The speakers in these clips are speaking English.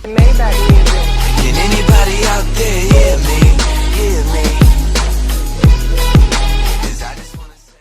Maybach music. Can anybody out there hear me? Hear me? 'Cause I just wanna say.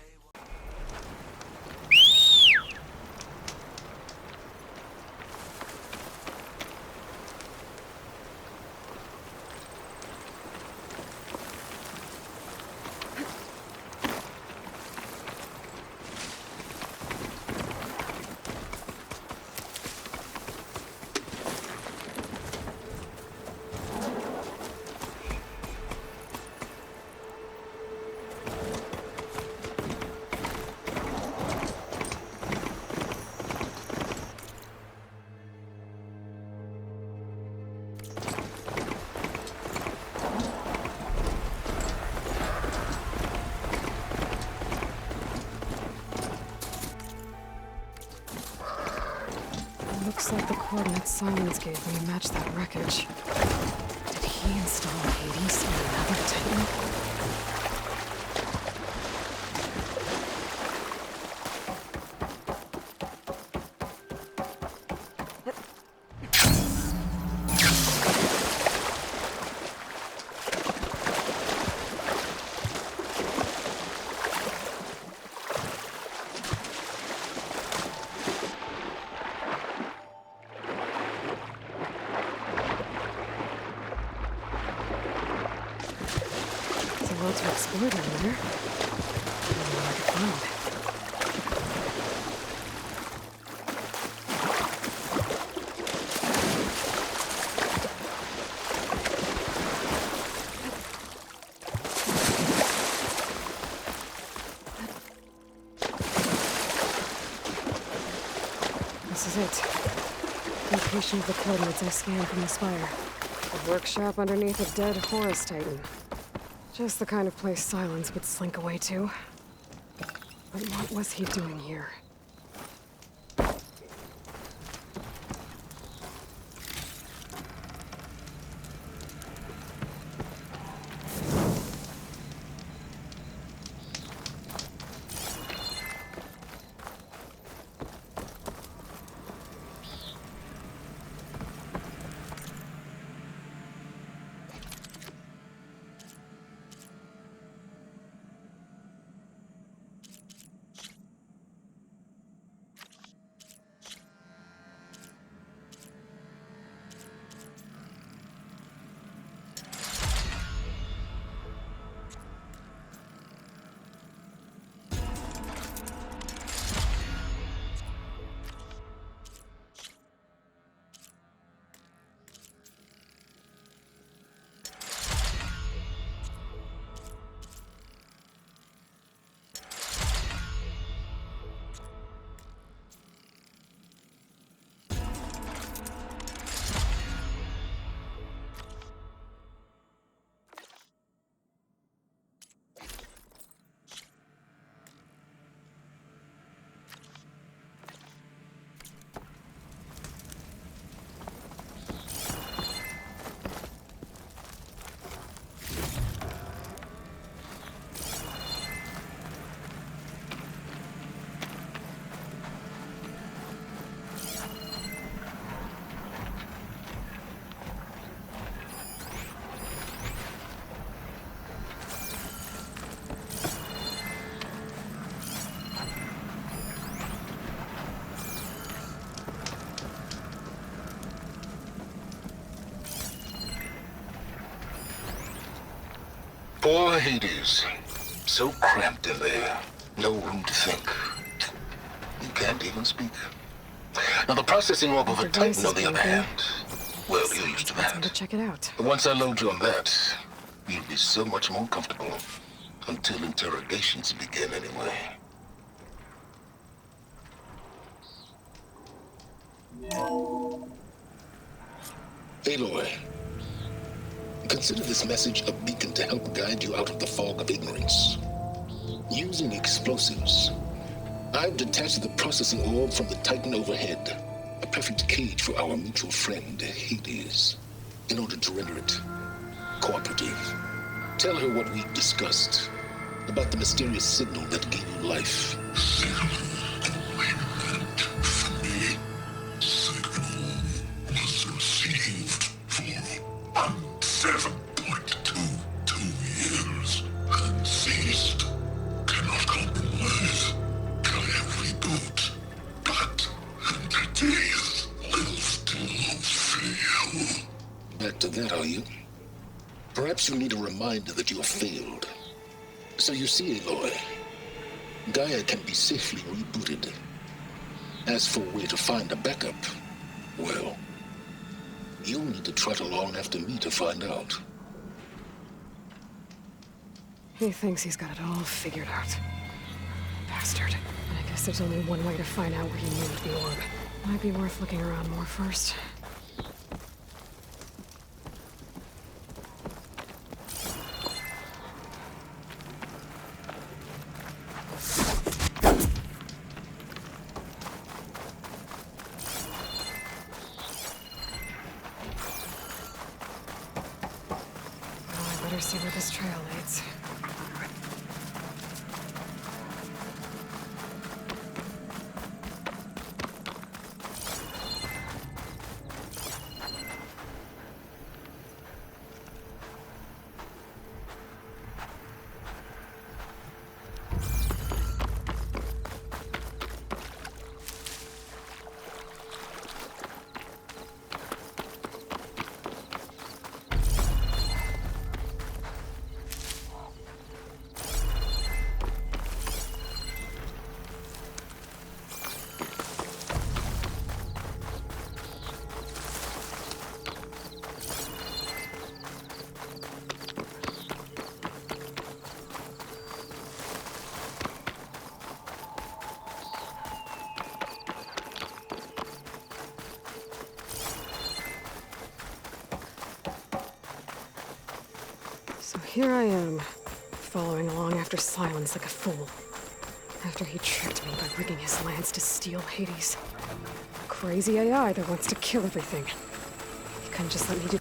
Looks like the coordinates Silence gave me match that wreckage. Did he install Hades on another Titan? There's a lot to explore down there. I don't know where to find. This is it. Location of the coordinates I scanned from the spire. A workshop underneath a dead Horus Titan. Just the kind of place Silence would slink away to. But what was he doing here? Poor Hades. So cramped in there. No room to think. You can't even speak. Now, the processing orb of a Titan, on the other hand, well, you're used to Time to that. check it out. But once I load you on that, you'll be so much more comfortable. Until interrogations begin, anyway. Aloy, consider this message a beacon to help guide you out of the fog of ignorance. Using explosives, I've detached the processing orb from the Titan overhead, a perfect cage for our mutual friend, Hades, in order to render it cooperative. Tell her what we've discussed about the mysterious signal that gave you life. Signal was received. that, are you? Perhaps you need a reminder that you have failed. So you see, Aloy, Gaia can be safely rebooted. As for where to find a backup, well, you'll need to trot along after me to find out. He thinks he's got it all figured out. Bastard. I guess there's only one way to find out where he moved the orb. Might be worth looking around more first. Better see where this trail leads. So here I am, following along after Silence like a fool. After he tricked me by rigging his lance to steal Hades. A crazy AI that wants to kill everything. He couldn't just let me do...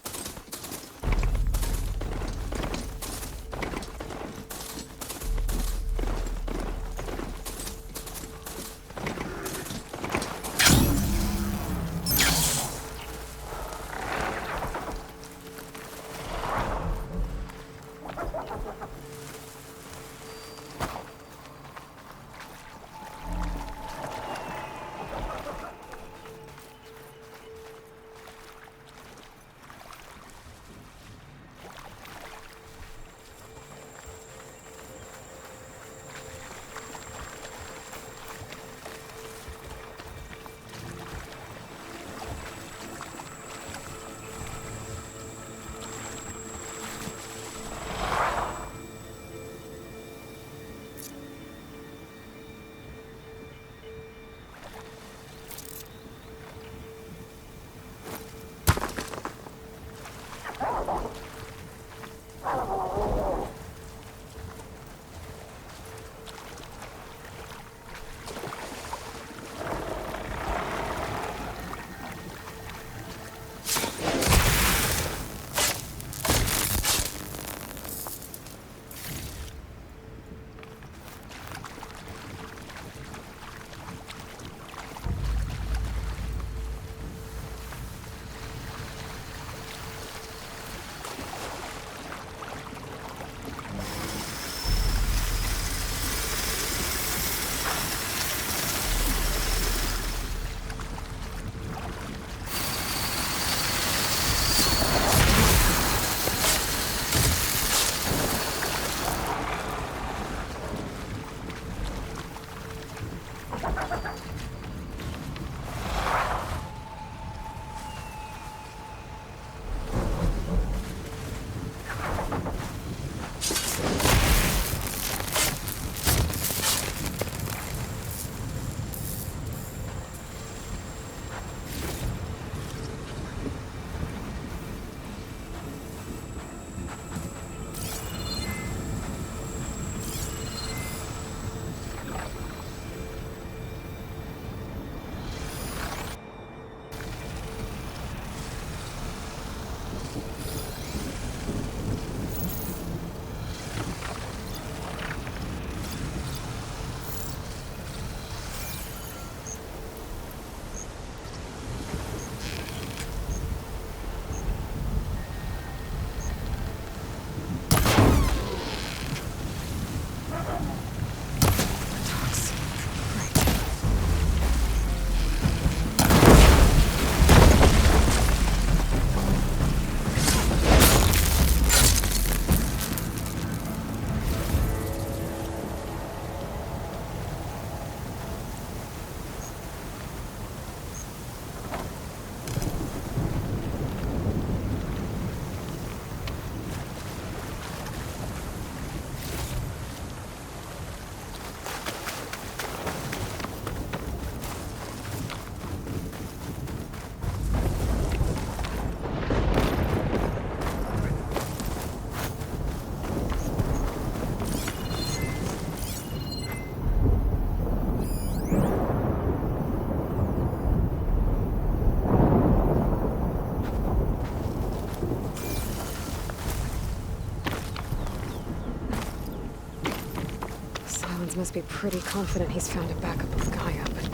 must be pretty confident he's found a backup of Gaia, but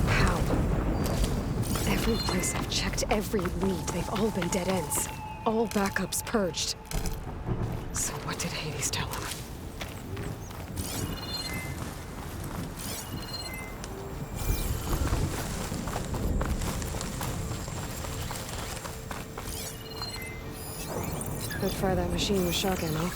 how? Every place I've checked, every lead, they've all been dead ends. All backups purged. So what did Hades tell him? Could fire that machine with shock ammo.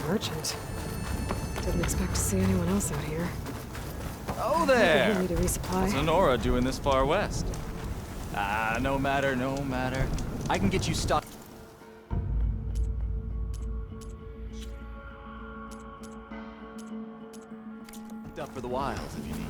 Merchant. Didn't expect to see anyone else out here. Oh Maybe there! we need to resupply. What's Honora doing this far west? Ah, no matter, no matter. I can get you stuck. Up for the wilds if you need.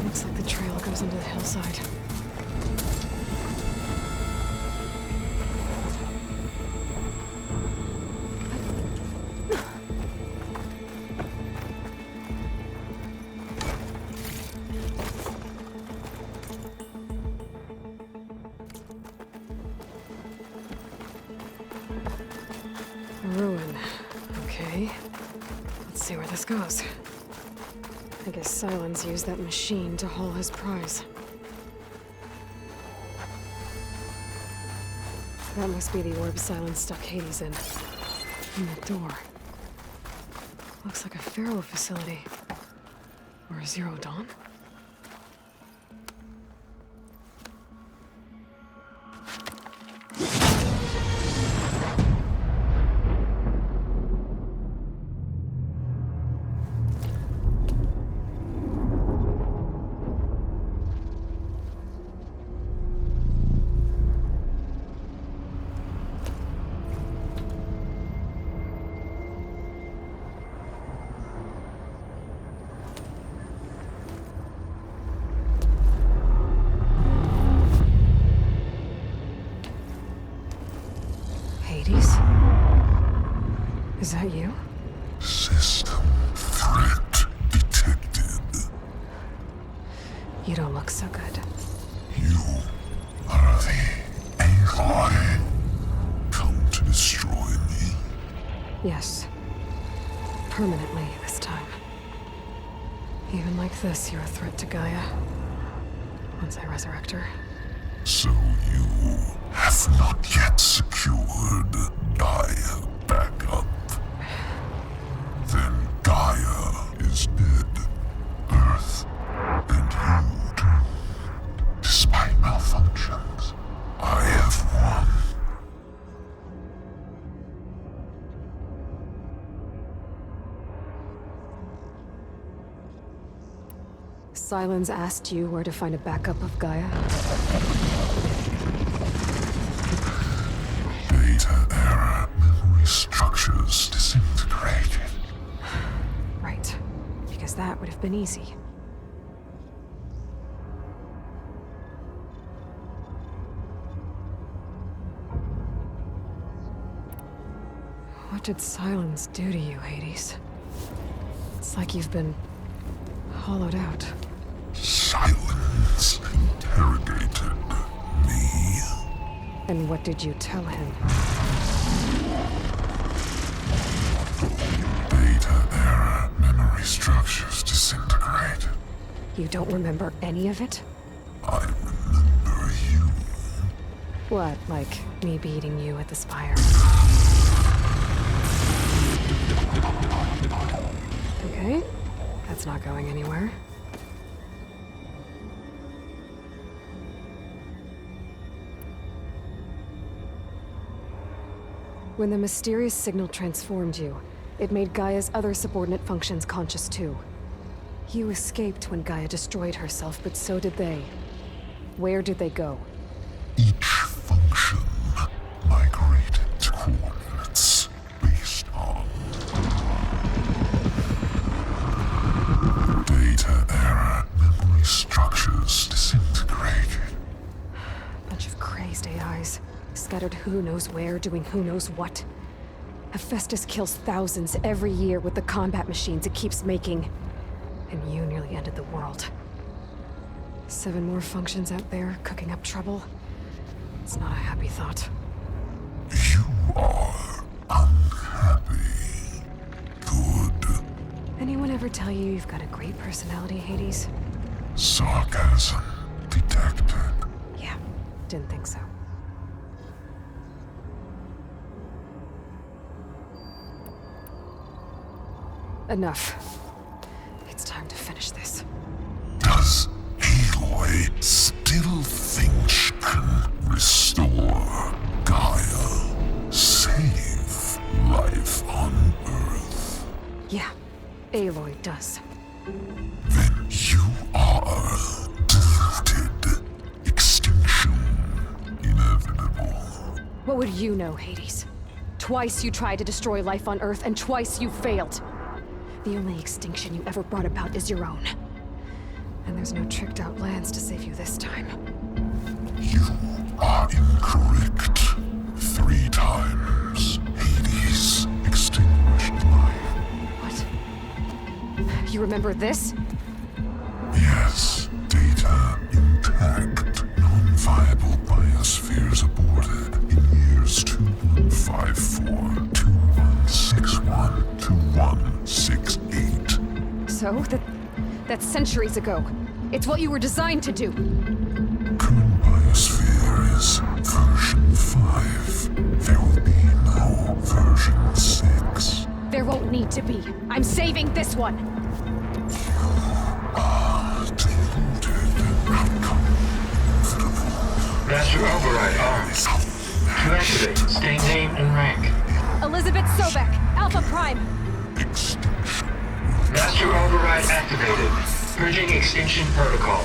Looks like the trail goes into the hillside. A ruin. Okay. Let's see where this goes. I guess Silence used that machine to haul his prize. That must be the orb Silence stuck Hades in. And the door. Looks like a Pharaoh facility. Or a Zero Dawn? Hades? Is that you? System threat detected. You don't look so good. You are the Aloy. Come to destroy me. Yes. Permanently this time. Even like this, you're a threat to Gaia. Once I resurrect her. So you have not yet secured Gaia back up. Then Gaia is dead. Earth and you too. Despite malfunctions, I have won. Sylens asked you where to find a backup of Gaia? Data era memory structures disintegrated. Right. Because that would have been easy. What did Sylens do to you, Hades? It's like you've been hollowed out. Silence interrogated me. And what did you tell him? Data era memory structures disintegrated. You don't remember any of it? I remember you. What, like me beating you at the Spire? Okay, that's not going anywhere. When the mysterious signal transformed you, it made Gaia's other subordinate functions conscious too. You escaped when Gaia destroyed herself, but so did they. Where did they go? Each function migrated to coordinates based on data era memory structures disintegrated. Bunch of crazed AIs, scattered who knows where, doing who knows what. Hephaestus kills thousands every year with the combat machines it keeps making. And you nearly ended the world. 7 more functions out there, cooking up trouble. It's not a happy thought. You are unhappy. Good. Anyone ever tell you you've got a great personality, Hades? Sarcasm detected. Yeah, didn't think so. Enough. It's time to finish this. Does Aloy still think she can restore Gaia? Save life on Earth? Yeah, Aloy does. Then you are deluded. Extinction inevitable. What would you know, Hades? Twice you tried to destroy life on Earth, and twice you failed. The only extinction you ever brought about is your own. And there's no tricked-out lands to save you this time. You are incorrect. 3 times Hades extinguished life. What? You remember this? Yes, data intact. Non-viable biospheres aborted in years 2154, 2161, 2168. So, that's centuries ago. It's what you were designed to do. Current biosphere is version 5. There will be no version 6. There won't need to be. I'm saving this one. Deluded outcome inevitable. Master override armed. To activate, state name and rank. Elizabeth Sobek, Alpha Prime. Extinction. Master override activated. Purging extinction protocol.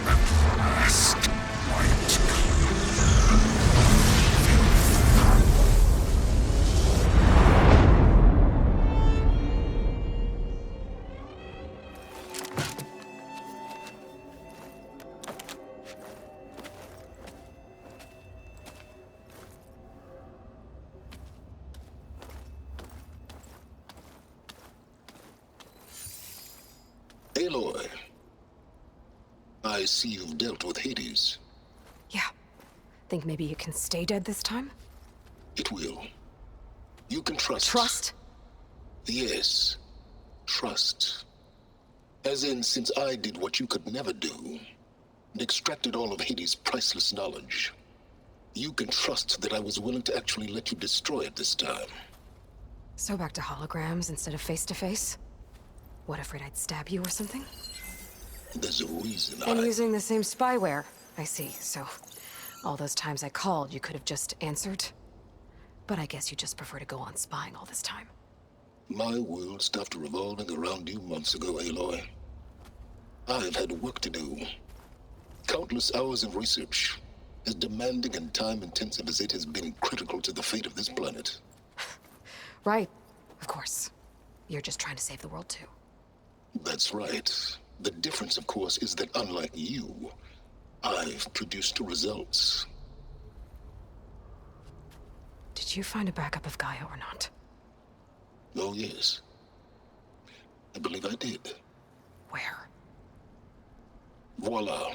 At last, white. Aloy, see you've dealt with Hades. Yeah. Think maybe it can stay dead this time? It will. You can trust. Trust? Yes. Trust. As in, since I did what you could never do, and extracted all of Hades' priceless knowledge, you can trust that I was willing to actually let you destroy it this time. So back to holograms instead of face-to-face? What, afraid I'd stab you or something? There's a reason And using the same spyware. I see, so all those times I called, you could have just answered? But I guess you just prefer to go on spying all this time. My world stopped revolving around you months ago, Aloy. I've had work to do. Countless hours of research, as demanding and time-intensive as it has been critical to the fate of this planet. Right, of course. You're just trying to save the world too. That's right. The difference, of course, is that unlike you, I've produced results. Did you find a backup of Gaia or not? Oh, yes. I believe I did. Where? Voila.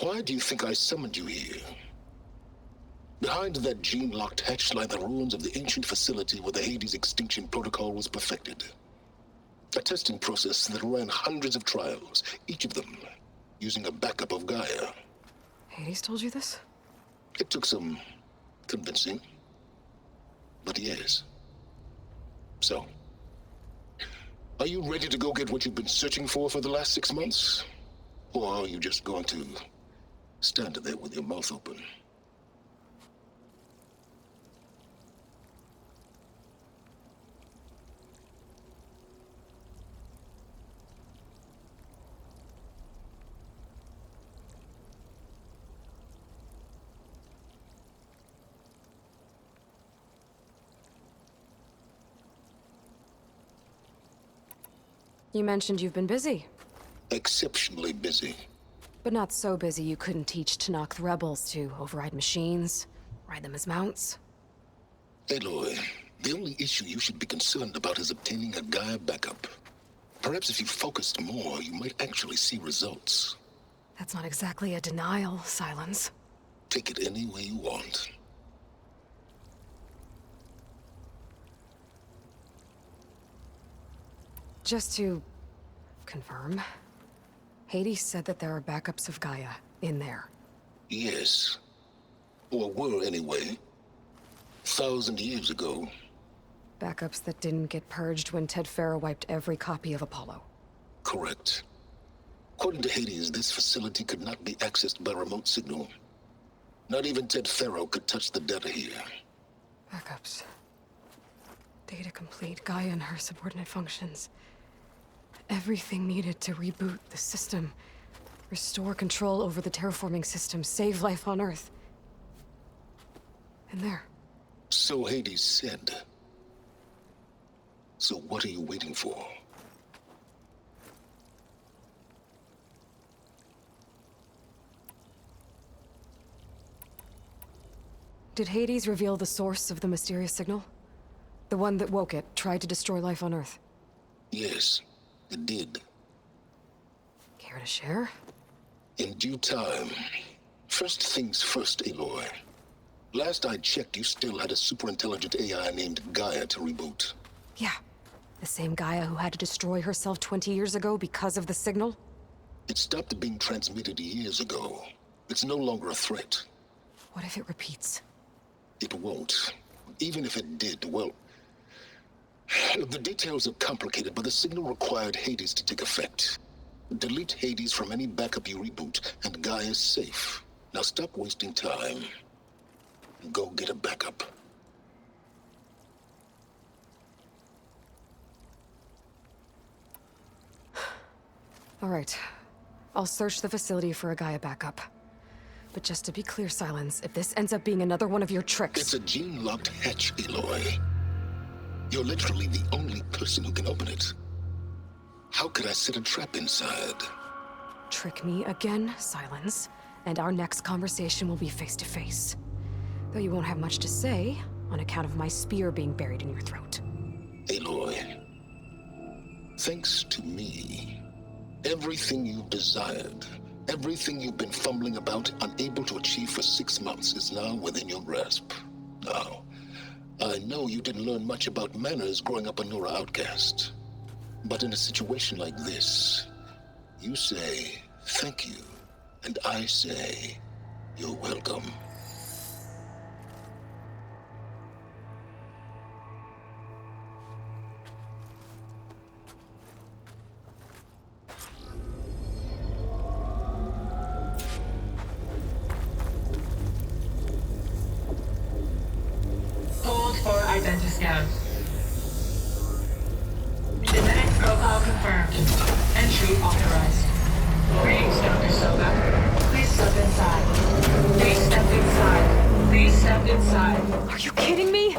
Why do you think I summoned you here? Behind that gene-locked hatch lie the ruins of the ancient facility where the Hades extinction protocol was perfected. A testing process that ran hundreds of trials, each of them using a backup of Gaia. Hades told you this? It took some convincing, but yes. So, are you ready to go get what you've been searching for the last 6 months? Or are you just going to stand there with your mouth open? You mentioned you've been busy. Exceptionally busy. But not so busy you couldn't teach Tanakh the rebels to override machines, ride them as mounts. Aloy, the only issue you should be concerned about is obtaining a Gaia backup. Perhaps if you focused more, you might actually see results. That's not exactly a denial, Silence. Take it any way you want. Just to confirm, Hades said that there are backups of Gaia in there. Yes. Or were anyway. 1,000 years ago. Backups that didn't get purged when Ted Farrow wiped every copy of Apollo. Correct. According to Hades, this facility could not be accessed by remote signal. Not even Ted Farrow could touch the data here. Backups. Data complete, Gaia and her subordinate functions. Everything needed to reboot the system. Restore control over the terraforming system, save life on Earth. And there. So Hades said. So what are you waiting for? Did Hades reveal the source of the mysterious signal? The one that woke it, tried to destroy life on Earth? Yes, it did. Care to share? In due time. First things first, Aloy. Last I checked, you still had a superintelligent AI named Gaia to reboot. Yeah. The same Gaia who had to destroy herself 20 years ago because of the signal? It stopped being transmitted years ago. It's no longer a threat. What if it repeats? It won't. Even if it did, well... The details are complicated, but the signal required Hades to take effect. Delete Hades from any backup you reboot, and Gaia's safe. Now stop wasting time. Go get a backup. All right. I'll search the facility for a Gaia backup. But just to be clear, Silence, if this ends up being another one of your tricks... It's a gene-locked hatch, Aloy. You're literally the only person who can open it. How could I set a trap inside? Trick me again, Silence, and our next conversation will be face-to-face. Though you won't have much to say, on account of my spear being buried in your throat. Aloy, thanks to me, Everything you desired, everything you've been fumbling about, unable to achieve for 6 months, is now within your grasp. Now, I know you didn't learn much about manners growing up a Nora outcast. But in a situation like this, you say, thank you, and I say, you're welcome. Hold for identiscan. Genetic profile confirmed. Entry authorized. Greetings, Dr. Soga. Please step inside. Please step inside. Please step inside. Are you kidding me?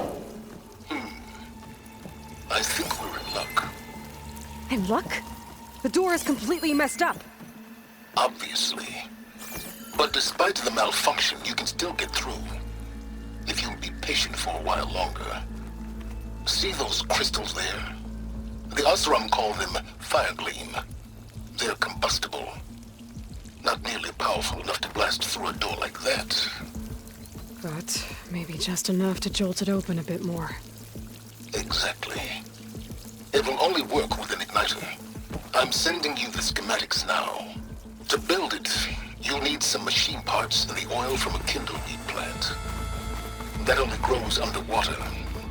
I think we're in luck. In luck? The door is completely messed up. Obviously. But despite the malfunction, you can still get through. If you'll be patient for a while longer. See those crystals there? The Osram call them fire gleam. They're combustible. Not nearly powerful enough to blast through a door like that. But maybe just enough to jolt it open a bit more. Exactly. It will only work with an igniter. I'm sending you the schematics now. To build it, you'll need some machine parts and the oil from a kindleweed plant. That only grows underwater,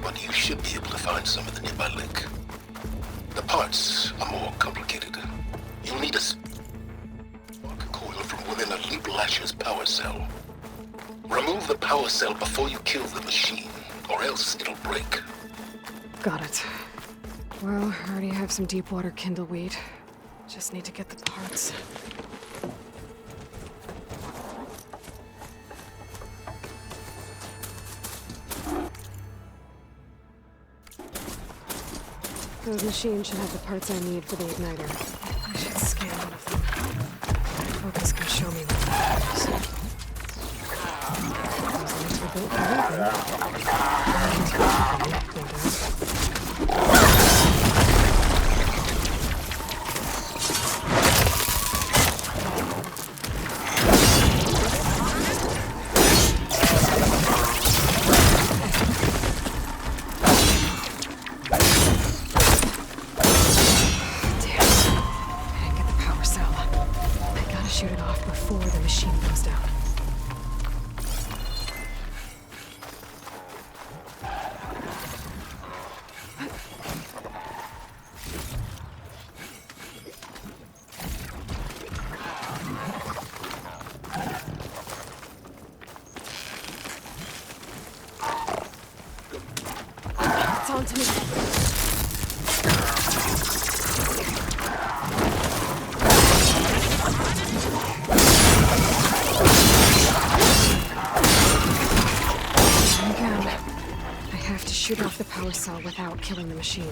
but you should be able to find some at the nearby lake. The parts are more complicated. You'll need a spark coil from within a Leap Lasher's power cell. Remove the power cell before you kill the machine, or else it'll break. Got it. Well, I already have some deep water kindleweed. Just need to get the parts. Those machines should have the parts I need for the igniter. I should scan one of them. Focus can show me what that is. Those are built for anything. No doubt. Shoot it off before the machine goes down. It's on to me. Shoot off the power cell without killing the machine.